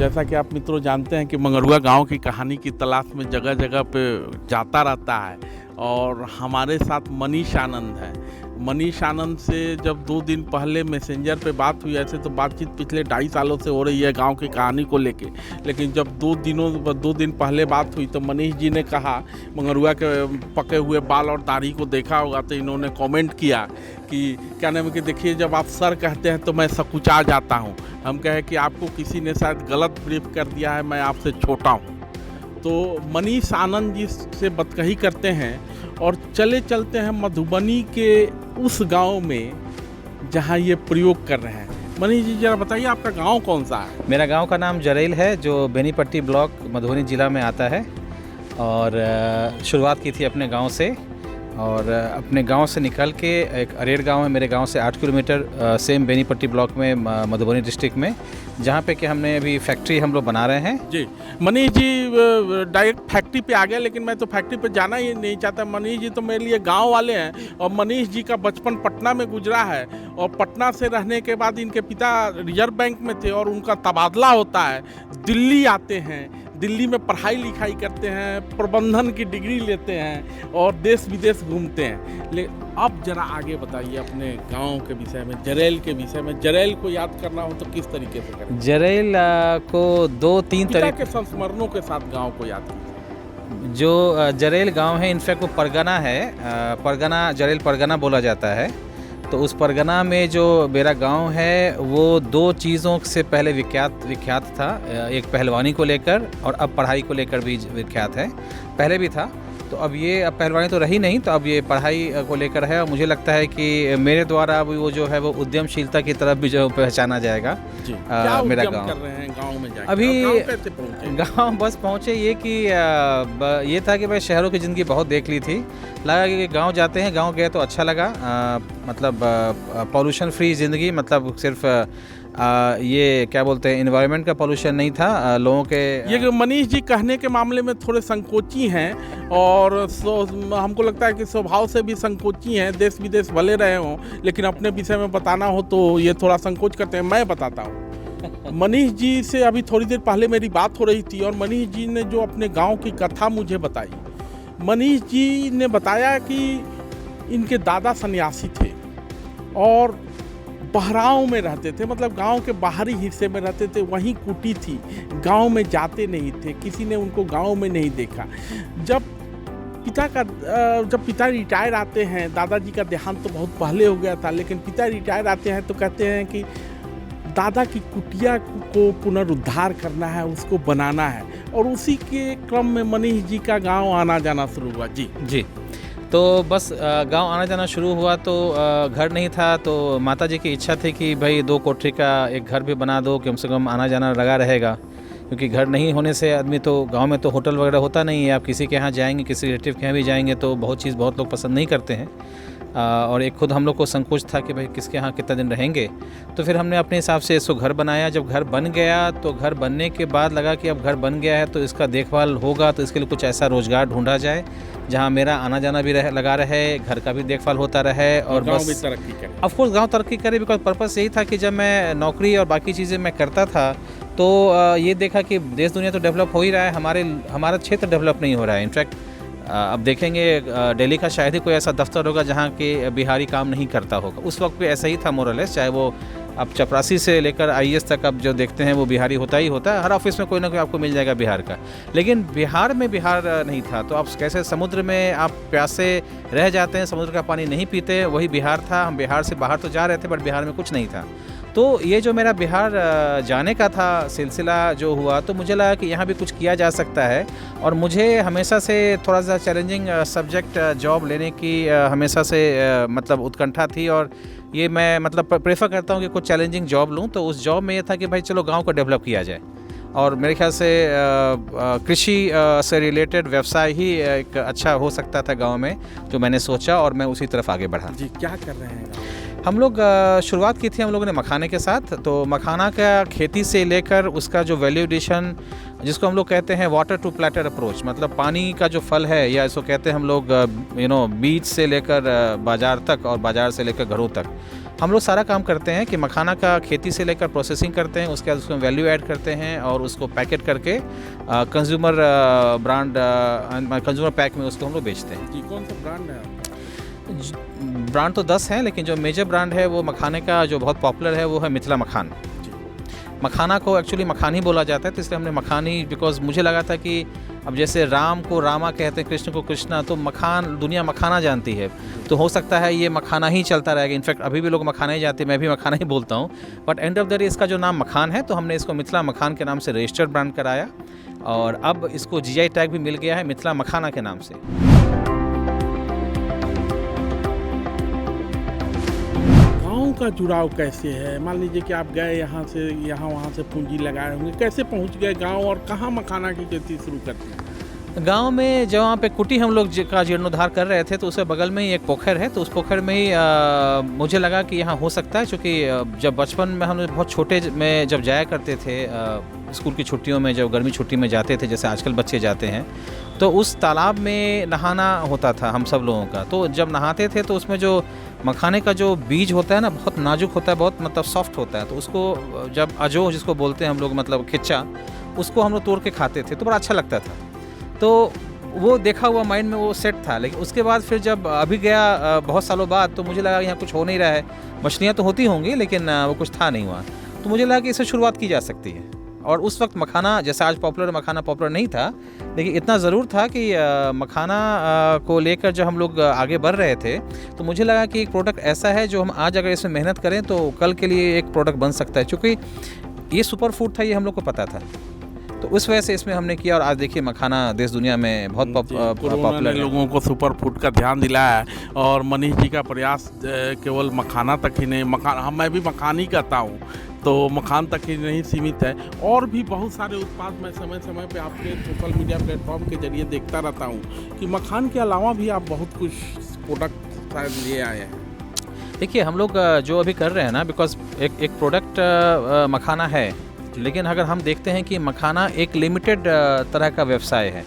जैसा कि आप मित्रों जानते हैं कि मंगरुआ गांव की कहानी की तलाश में जगह जगह पे जाता रहता है और हमारे साथ मनीष आनंद है। मनीष आनंद से जब 2 दिन पहले मैसेंजर पे बात हुई, ऐसे तो बातचीत पिछले 2.5 सालों से हो रही है गांव की कहानी को लेके, लेकिन जब 2 दिन पहले बात हुई तो मनीष जी ने कहा, मंगरुआ के पके हुए बाल और दाढ़ी को देखा होगा तो इन्होंने कमेंट किया कि क्या नाम है कि देखिए जब आप सर कहते हैं तो मैं सकुचा जाता हूँ। हम कहे कि आपको किसी ने शायद गलत ब्रीफ कर दिया है, मैं आपसे छोटा हूँ। तो मनीष आनंद जी से बतकही करते हैं और चलते हैं मधुबनी के उस गांव में जहां ये प्रयोग कर रहे हैं। मनीष जी जरा बताइए आपका गांव कौन सा है? मेरा गांव का नाम जरेल है, जो बेनीपट्टी ब्लॉक मधुबनी ज़िला में आता है। और शुरुआत की थी अपने गांव से, और अपने गांव से निकल के एक अरेर गांव है मेरे गांव से 8 किलोमीटर, सेम बेनीपट्टी ब्लॉक में मधुबनी डिस्ट्रिक्ट में, जहां पे कि हमने अभी फैक्ट्री हम लोग बना रहे हैं। जी मनीष जी डायरेक्ट फैक्ट्री पे आ गया, लेकिन मैं तो फैक्ट्री पे जाना ही नहीं चाहता। मनीष जी तो मेरे लिए गांव वाले हैं और मनीष जी का बचपन पटना में गुजरा है और पटना से रहने के बाद इनके पिता रिजर्व बैंक में थे और उनका तबादला होता है, दिल्ली आते हैं, दिल्ली में पढ़ाई लिखाई करते हैं, प्रबंधन की डिग्री लेते हैं और देश विदेश घूमते हैं। लेकिन अब जरा आगे बताइए अपने गांव के विषय में, जरेल के विषय में। जरेल को याद करना हो तो किस तरीके से करें? जरेल को 2-3 तरीके के संस्मरणों के साथ गांव को याद कीजिए। जो जरेल गांव है, इनफैक्ट वो परगना है, परगना जरेल परगना बोला जाता है। तो उस परगना में जो मेरा गांव है वो 2 चीज़ों से पहले विख्यात था। एक पहलवानी को लेकर और अब पढ़ाई को लेकर भी विख्यात है। पहले भी था, तो अब ये अब पहलवानी तो रही नहीं, तो अब ये पढ़ाई को लेकर है। और मुझे लगता है कि मेरे द्वारा अब वो जो है वो उद्यमशीलता की तरफ भी जो पहचाना जाएगा। मेरा गाँव कर रहे हैं गाँव में जाके? अभी गाँव बस पहुँचे ये कि ये था कि मैं शहरों की ज़िंदगी बहुत देख ली थी, लगा कि गांव जाते हैं, गांव गए तो अच्छा लगा। मतलब पॉल्यूशन फ्री ज़िंदगी, मतलब सिर्फ ये क्या बोलते हैं, एनवायरनमेंट का पॉल्यूशन नहीं था लोगों के। ये मनीष जी कहने के मामले में थोड़े संकोची हैं और हमको लगता है कि स्वभाव से भी संकोची हैं, देश विदेश भले रहे हों लेकिन अपने विषय में बताना हो तो ये थोड़ा संकोच करते हैं। मैं बताता हूँ। मनीष जी से अभी थोड़ी देर पहले मेरी बात हो रही थी और मनीष जी ने जो अपने गाँव की कथा मुझे बताई, मनीष जी ने बताया कि इनके दादा सन्यासी थे और बहराव में रहते थे, मतलब गांव के बाहरी हिस्से में रहते थे, वहीं कुटी थी, गांव में जाते नहीं थे, किसी ने उनको गांव में नहीं देखा। जब पिता रिटायर आते हैं, दादाजी का देहांत तो बहुत पहले हो गया था, लेकिन पिता रिटायर आते हैं तो कहते हैं कि दादा की कुटिया को पुनरुद्धार करना है, उसको बनाना है, और उसी के क्रम में मनीष जी का गांव आना जाना शुरू हुआ। जी तो बस गांव आना जाना शुरू हुआ तो घर नहीं था, तो माता जी की इच्छा थी कि भाई 2 कोठरी का एक घर भी बना दो, कम से कम आना जाना लगा रहेगा। क्योंकि घर नहीं होने से आदमी तो गांव में तो होटल वगैरह होता नहीं है, आप किसी के यहाँ जाएंगे, किसी रिलेटिव के यहाँ भी जाएंगे तो बहुत लोग पसंद नहीं करते हैं। और एक खुद हम लोग को संकोच था कि भाई किसके यहाँ कितना दिन रहेंगे। तो फिर हमने अपने हिसाब से इसको घर बनाया। जब घर बन गया तो घर बनने के बाद लगा कि अब घर बन गया है तो इसका देखभाल होगा, तो इसके लिए कुछ ऐसा रोज़गार ढूंढा जाए जहाँ मेरा आना जाना भी लगा रहे, घर का भी देखभाल होता रहे और गाँव भी तरक्की करे। ऑफकोर्स गाँव तरक्की करे, बिकॉज पर्पस यही था कि जब मैं नौकरी और बाकी चीज़ें मैं करता था तो ये देखा कि देश दुनिया तो डेवलप हो ही रहा है, हमारा क्षेत्र डेवलप नहीं हो रहा है। इनफैक्ट अब देखेंगे दिल्ली का शायद ही कोई ऐसा दफ्तर होगा जहाँ के बिहारी काम नहीं करता होगा। उस वक्त भी ऐसा ही था मोरलेस, चाहे वो अब चपरासी से लेकर IAS तक अब जो देखते हैं वो बिहारी होता ही होता है। हर ऑफिस में कोई ना कोई आपको मिल जाएगा बिहार का, लेकिन बिहार में बिहार नहीं था। तो आप कैसे समुद्र में आप प्यासे रह जाते हैं, समुद्र का पानी नहीं पीते, वही बिहार था। हम बिहार से बाहर तो जा रहे थे बट बिहार में कुछ नहीं था। तो ये जो मेरा बिहार जाने का था सिलसिला जो हुआ, तो मुझे लगा कि यहाँ भी कुछ किया जा सकता है। और मुझे हमेशा से थोड़ा सा चैलेंजिंग सब्जेक्ट जॉब लेने की हमेशा से मतलब उत्कंठा थी, और ये मैं मतलब प्रेफर करता हूँ कि कुछ चैलेंजिंग जॉब लूँ। तो उस जॉब में ये था कि भाई चलो गांव को डेवलप किया जाए, और मेरे ख्याल से कृषि से रिलेटेड व्यवसाय ही एक अच्छा हो सकता था गांव में, जो मैंने सोचा और मैं उसी तरफ आगे बढ़ा। जी क्या कर रहे हैं? हम लोग शुरुआत की थी हम लोगों ने मखाने के साथ। तो मखाना का खेती से लेकर उसका जो वैल्यू एडिशन, जिसको हम लोग कहते हैं वाटर टू प्लेटर अप्रोच, मतलब पानी का जो फल है, या इसको कहते हैं हम लोग बीज से लेकर बाज़ार तक और बाज़ार से लेकर घरों तक, हम लोग सारा काम करते हैं कि मखाना का खेती से लेकर प्रोसेसिंग करते हैं, उसके बाद उसमें वैल्यू ऐड करते हैं और उसको पैकेट करके कंज्यूमर ब्रांड कंज्यूमर पैक में उसको हम लोग बेचते हैं। जी, कौन सा ब्रांड है आपका? ब्रांड तो 10 हैं, लेकिन जो मेजर ब्रांड है वो मखाने का जो बहुत पॉपुलर है वो है मिथिला मखान। मखाना को एक्चुअली मखान ही बोला जाता है, तो इसलिए हमने मखान ही, बिकॉज मुझे लगा था कि अब जैसे राम को रामा कहते हैं, कृष्ण को कृष्णा, तो मखान दुनिया मखाना जानती है, तो हो सकता है ये मखाना ही चलता रहेगा। इनफैक्ट अभी भी लोग मखाना ही जाते हैं, मैं भी मखाना ही बोलता हूँ, but end of the day इसका जो नाम मखान है, तो हमने इसको मिथिला मखान के नाम से रजिस्टर्ड ब्रांड कराया और अब इसको GI टैग भी मिल गया है मिथिला मखाना के नाम से। गाँव का जुड़ाव कैसे है? मान लीजिए कि आप गए यहाँ से यहाँ, वहाँ से पूंजी लगाए होंगे, कैसे पहुँच गए गाँव और कहाँ मखाना की खेती शुरू करते हैं? गांव में जहाँ पे कुटी हम लोग का जीर्णोद्धार कर रहे थे, तो उसके बगल में ही एक पोखर है, तो उस पोखर में ही मुझे लगा कि यहाँ हो सकता है, क्योंकि जब बचपन में हम बहुत छोटे में जब जाया करते थे स्कूल की छुट्टियों में, जब गर्मी छुट्टी में जाते थे जैसे आजकल बच्चे जाते हैं, तो उस तालाब में नहाना होता था हम सब लोगों का। तो जब नहाते थे तो उसमें जो मखाने का जो बीज होता है ना, बहुत नाजुक होता है, बहुत मतलब सॉफ्ट होता है, तो उसको जब अजो जिसको बोलते हैं हम लोग, मतलब खिच्चा, उसको हम लोग तोड़ के खाते थे, तो बड़ा अच्छा लगता था। तो वो देखा हुआ माइंड में वो सेट था। लेकिन उसके बाद फिर जब अभी गया बहुत सालों बाद, तो मुझे लगा यहाँ कुछ हो नहीं रहा है, मछलियाँ तो होती होंगी लेकिन वो कुछ था नहीं हुआ, तो मुझे लगा कि इससे शुरुआत की जा सकती है। और उस वक्त मखाना जैसे आज पॉपुलर, मखाना पॉपुलर नहीं था, लेकिन इतना ज़रूर था कि मखाना को लेकर जब हम लोग आगे बढ़ रहे थे, तो मुझे लगा कि एक प्रोडक्ट ऐसा है जो हम आज अगर इसमें मेहनत करें तो कल के लिए एक प्रोडक्ट बन सकता है, क्योंकि ये सुपर फूड था, ये हम लोग को पता था। तो उस वजह से इसमें हमने किया और आज देखिए मखाना देश दुनिया में बहुत पॉपुलर है। लोगों को सुपर फूड का ध्यान दिलाया है और मनीष जी का प्रयास केवल मखाना तक ही नहीं, मैं भी मखान ही कहता हूँ, तो मखान तक ही नहीं सीमित है, और भी बहुत सारे उत्पाद मैं समय समय पे आपके सोशल मीडिया प्लेटफॉर्म के जरिए देखता रहता हूँ कि मखान के अलावा भी आप बहुत कुछ प्रोडक्ट शायद लिए आए हैं। देखिए हम लोग जो अभी कर रहे हैं ना, बिकॉज एक प्रोडक्ट मखाना है, लेकिन अगर हम देखते हैं कि मखाना एक लिमिटेड तरह का व्यवसाय है।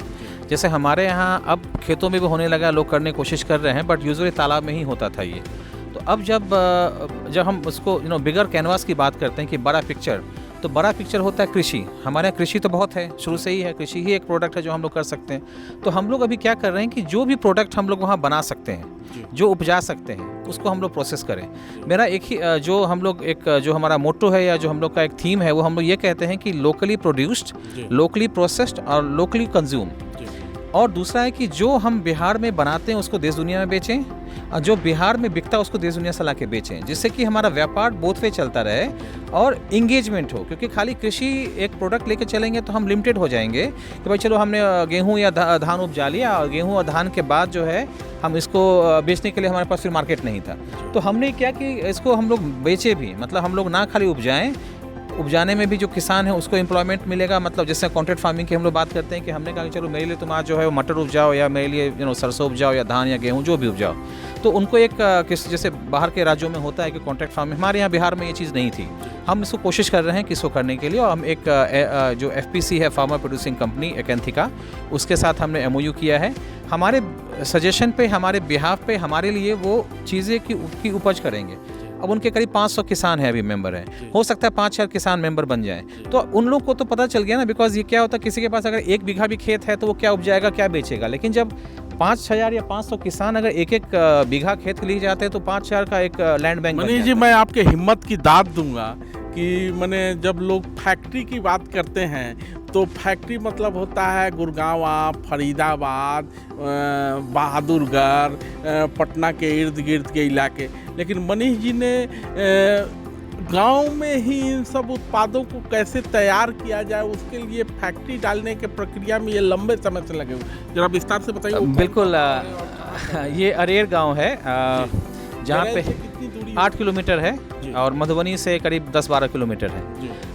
जैसे हमारे यहाँ अब खेतों में भी होने लगा, लोग करने की कोशिश कर रहे हैं, बट यूजुअली तालाब में ही होता था ये। तो अब जब हम उसको बिगर कैनवास की बात करते हैं कि बड़ा पिक्चर, तो बड़ा पिक्चर होता है कृषि। हमारे यहाँ कृषि तो बहुत है, शुरू से ही है, कृषि ही एक प्रोडक्ट है जो हम लोग कर सकते हैं। तो हम लोग अभी क्या कर रहे हैं कि जो भी प्रोडक्ट हम लोग वहाँ बना सकते हैं, जो उपजा सकते हैं, उसको हम लोग प्रोसेस करें। मेरा एक ही जो हम लोग जो हमारा मोटो है या जो हम लोग का एक थीम है, वो हम लोग ये कहते हैं कि लोकली प्रोड्यूस्ड, लोकली प्रोसेस्ड और लोकली कंज्यूम। और दूसरा है कि जो हम बिहार में बनाते हैं उसको देश दुनिया में बेचें, और जो बिहार में बिकता है उसको देश दुनिया से ला के बेचें, जिससे कि हमारा व्यापार बोथ वे चलता रहे और इंगेजमेंट हो। क्योंकि खाली कृषि एक प्रोडक्ट लेके चलेंगे तो हम लिमिटेड हो जाएंगे कि भाई चलो हमने गेहूं या धान उपजा लिया, और गेहूं और धान के बाद जो है हम इसको बेचने के लिए हमारे पास फिर मार्केट नहीं था। तो हमने क्या कि इसको हम लोग बेचे भी, मतलब हम लोग ना खाली उपजाएं, उपजाने में भी जो किसान है उसको एम्प्लॉयमेंट मिलेगा। मतलब जैसे कॉन्ट्रैक्ट फार्मिंग की हम लोग बात करते हैं कि हमने कहा कि चलो मेरे लिए तुम आज जो है वो मटर उपजाओ, या मेरे लिए सरसों उपजाओ, या धान या गेहूं जो भी उपजाओ। तो उनको एक जैसे बाहर के राज्यों में होता है कि कॉन्ट्रैक्ट फार्मिंग, हमारे यहाँ बिहार में ये चीज़ नहीं थी। हम इसको कोशिश कर रहे हैं कि इसको करने के लिए, और हम एक जो FPC है, फार्मर प्रोड्यूसिंग कंपनी एकेंथिका, उसके साथ हमने MOU किया है। हमारे सजेशन पे, हमारे बिहाफ पे हमारे लिए वो चीज़ें की उपज करेंगे। अब उनके करीब 500 किसान हैं अभी मेंबर हैं, हो सकता है 5-4 किसान मेंबर बन जाएं। तो उन लोग को तो पता चल गया ना, बिकॉज ये क्या होता है, किसी के पास अगर 1 बीघा भी खेत है तो वो क्या उपजाएगा, क्या बेचेगा। लेकिन जब 5,000 या 500 किसान अगर एक बीघा खेत लिए जाते हैं तो 5-4 का एक लैंड बैंक। मनीष जी, मैं आपके हिम्मत की दाद दूंगा कि मैंने जब लोग फैक्ट्री की बात करते हैं तो फैक्ट्री मतलब होता है गुड़गांव, फरीदाबाद, बहादुरगढ़, पटना के इर्द गिर्द के इलाके। लेकिन मनीष जी ने गांव में ही इन सब उत्पादों को कैसे तैयार किया जाए, उसके लिए फैक्ट्री डालने के प्रक्रिया में ये लंबे समय से लगे हुए, जरा विस्तार से बताइए। बिल्कुल, ये अरेर गांव है जहाँ पे 8 किलोमीटर है और मधुबनी से करीब 10-12 किलोमीटर है।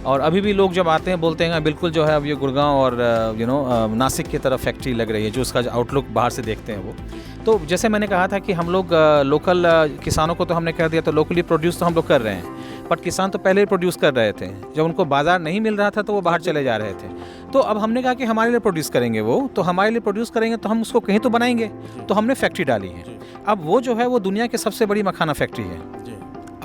और अभी भी लोग जब आते हैं बोलते हैं बिल्कुल जो है अब ये गुड़गांव और नासिक की तरफ फैक्ट्री लग रही है, जो उसका आउटलुक बाहर से देखते हैं वो। तो जैसे मैंने कहा था कि हम लोग लोकल किसानों को तो हमने कह दिया, तो लोकली प्रोड्यूस तो हम लोग कर रहे हैं, बट किसान तो पहले ही प्रोड्यूस कर रहे थे। जब उनको बाजार नहीं मिल रहा था तो वो बाहर चले जा रहे थे। तो अब हमने कहा कि हमारे लिए प्रोड्यूस करेंगे वो, तो हमारे लिए प्रोड्यूस करेंगे तो हम उसको कहीं तो बनाएंगे। तो हमने फैक्ट्री डाली है। अब वो जो है वो दुनिया की सबसे बड़ी मखाना फैक्ट्री है।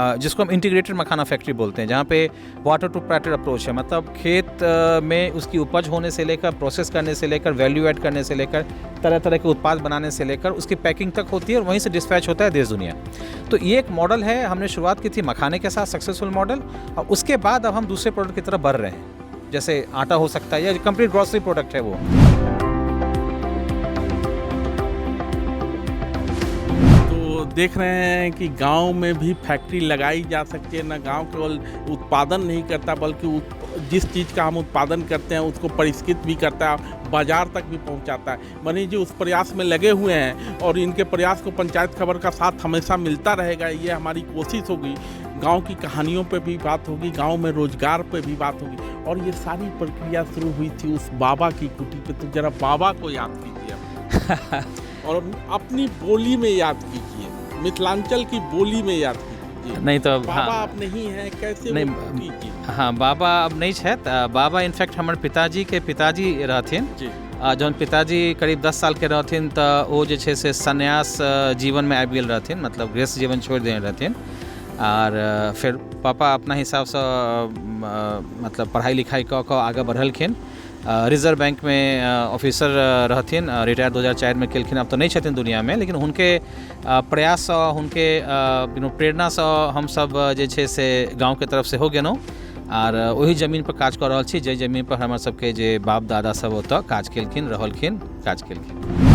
जिसको हम इंटीग्रेटेड मखाना फैक्ट्री बोलते हैं, जहाँ पे वाटर टू प्लेटर अप्रोच है, मतलब खेत में उसकी उपज होने से लेकर, प्रोसेस करने से लेकर, वैल्यू ऐड करने से लेकर, तरह तरह के उत्पाद बनाने से लेकर उसकी पैकिंग तक होती है और वहीं से डिस्पैच होता है देश दुनिया। तो ये एक मॉडल है, हमने शुरुआत की थी मखाने के साथ, सक्सेसफुल मॉडल, और उसके बाद अब हम दूसरे प्रोडक्ट की तरफ बढ़ रहे हैं, जैसे आटा हो सकता है या कंप्लीट ग्रॉसरी प्रोडक्ट है वो। देख रहे हैं कि गांव में भी फैक्ट्री लगाई जा सकती है। ना गांव केवल उत्पादन नहीं करता बल्कि जिस चीज़ का हम उत्पादन करते हैं उसको परिष्कृत भी करता है, बाजार तक भी पहुंचाता है। मनीष जी उस प्रयास में लगे हुए हैं और इनके प्रयास को पंचायत खबर का साथ हमेशा मिलता रहेगा। ये हमारी कोशिश होगी, गांव की कहानियों पे भी बात होगी, गांव में रोजगार पे भी बात होगी। और ये सारी प्रक्रिया शुरू हुई थी उस बाबा की कुटी पे, तो जरा बाबा को याद कीजिए और अपनी बोली में याद कीजिए, मिथिलांचल की बोली में याद कीजिए। नहीं तो बाबा हाँ, आप नहीं हैं, कैसे नहीं, वो कीजिए। हाँ बाबा अब नहीं छथि। बाबा इनफैक्ट हमारे पिताजी के पिताजी रहथिन। जी जौन पिताजी करीब 10 साल के रहथिन तो वो जे छे से संन्यास जीवन में आबि गेल रहथिन, मतलब गृहस्थ जीवन छोड़ देने रहथिन। और फिर पापा अपना हिसाब से मतलब पढ़ाई लिखाई कऽ कऽ आगे बढ़लखिन। रिजर्व बैंक में ऑफिसर रहथिन, रिटायर 2004 में केलखिन। अब तो नहीं छथिन दुनिया में, लेकिन हुनके प्रयास से, हुनके प्रेरणा से हम सब जे छे से गांव के तरफ से हो गेलहुँ और वही जमीन पर काज कर रहल छी, जे जमीन पर हमर सबके जे बाप दादा सब ओतऽ काज केलखिन, रहलखिन, काज केलखिन।